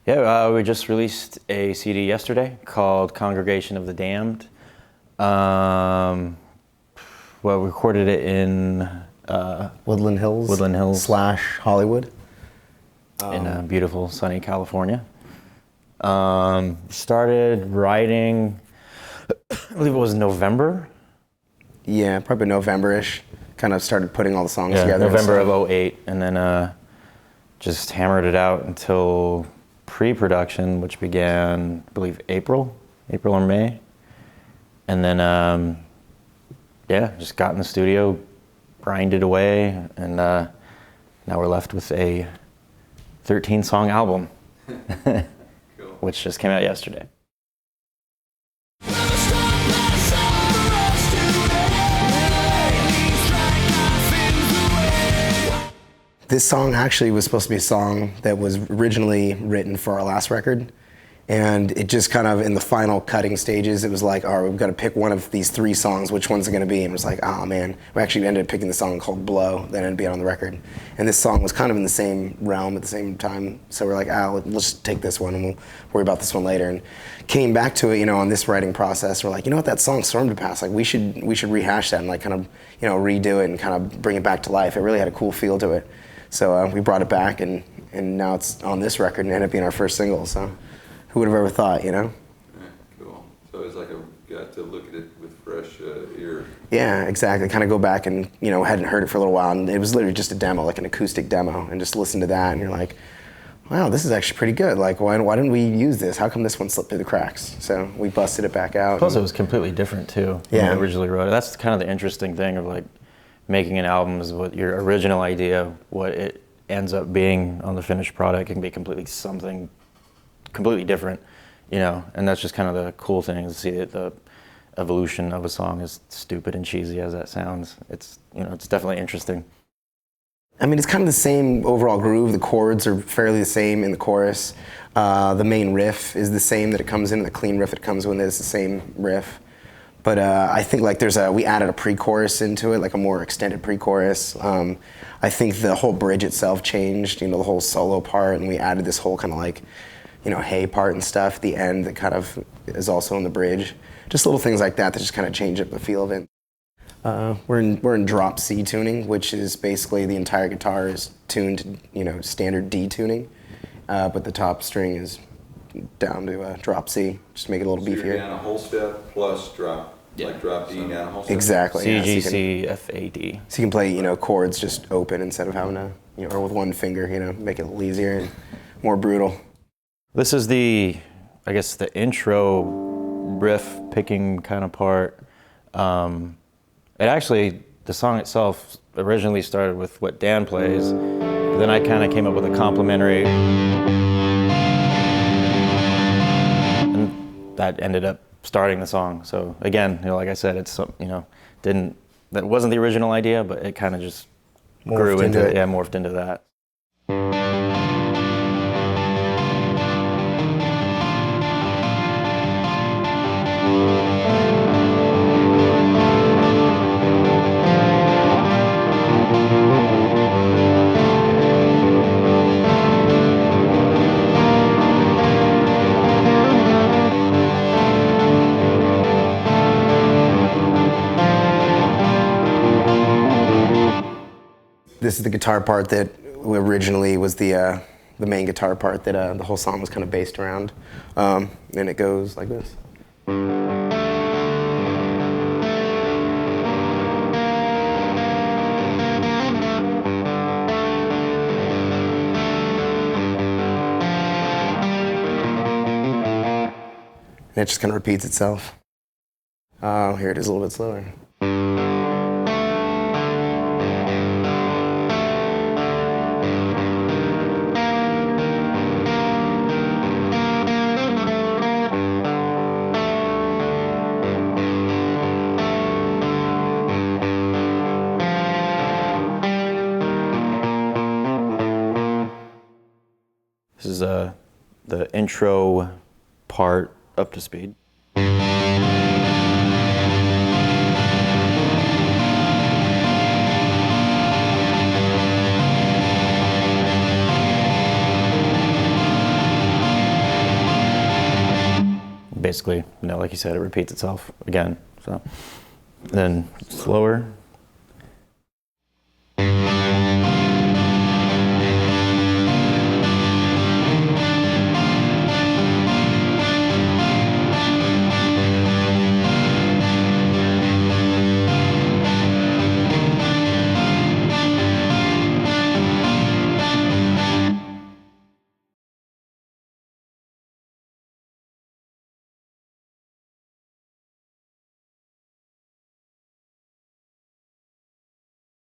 Yeah, we just released a CD yesterday called Congregation of the Damned. Well, we recorded it in Woodland Hills / Hollywood. In beautiful sunny California. Started writing, I believe it was November. Yeah, probably November-ish. Kind of started putting all the songs together. November of 2008, and then just hammered it out until pre-production, which began, I believe, April or May. And then, just got in the studio, grinded away, and now we're left with a 13-song album, Cool. which just came out yesterday. This song actually was supposed to be a song that was originally written for our last record. And it just kind of, in the final cutting stages, it was like, all right, we've got to pick one of these 3 songs, which one's it going to be? And it was like, oh man, we actually ended up picking the song called Blow that ended up being on the record. And this song was kind of in the same realm at the same time. So we're like, let's take this one and we'll worry about this one later. And came back to it, on this writing process. We're like, you know what, that song Storm to Pass, like we should rehash that and like kind of, redo it and kind of bring it back to life. It really had a cool feel to it. So we brought it back and now it's on this record and ended up being our first single. So who would have ever thought, Yeah, cool. So it's like got to look at it with fresh ear. Yeah, exactly. Kind of go back and, hadn't heard it for a little while. And it was literally just a demo, like an acoustic demo. And just listen to that and you're like, wow, this is actually pretty good. Like, why didn't we use this? How come this one slipped through the cracks? So we busted it back out. Plus it was completely different too when Yeah. we originally wrote it. That's kind of the interesting thing of like making an album is what your original idea, what it ends up being on the finished product can be something completely different, and that's just kind of the cool thing to see that the evolution of a song, as stupid and cheesy as that sounds. It's, it's definitely interesting. I mean, it's kind of the same overall groove. The chords are fairly the same in the chorus. The main riff is the same that it comes in, the clean riff it comes with is the same riff. But I think like we added a pre-chorus into it, like a more extended pre-chorus. I think the whole bridge itself changed, the whole solo part, and we added this whole kind of like, hey part and stuff at the end that kind of is also in the bridge. Just little things like that just kind of change up the feel of it. We're in drop C tuning, which is basically the entire guitar is tuned to, standard D tuning, but the top string is down to drop C, just to make it a little beefier. You're down a whole step plus drop, like drop D down a whole step. Exactly. C, G, C, F, A, D. So you can play, chords just open instead of having to, or with one finger, make it a little easier and more brutal. This is the intro riff picking kind of part. The song itself originally started with what Dan plays, but then I kind of came up with a complementary, and that ended up starting the song. So again, like I said, it's that wasn't the original idea, but it kind of just grew into it. Yeah, morphed into that. This is the guitar part that originally was the main guitar part that the whole song was kind of based around. And it goes like this. And it just kind of repeats itself. Oh, here it is a little bit slower. This is the intro part up to speed. basically, like you said, it repeats itself again. So then slower.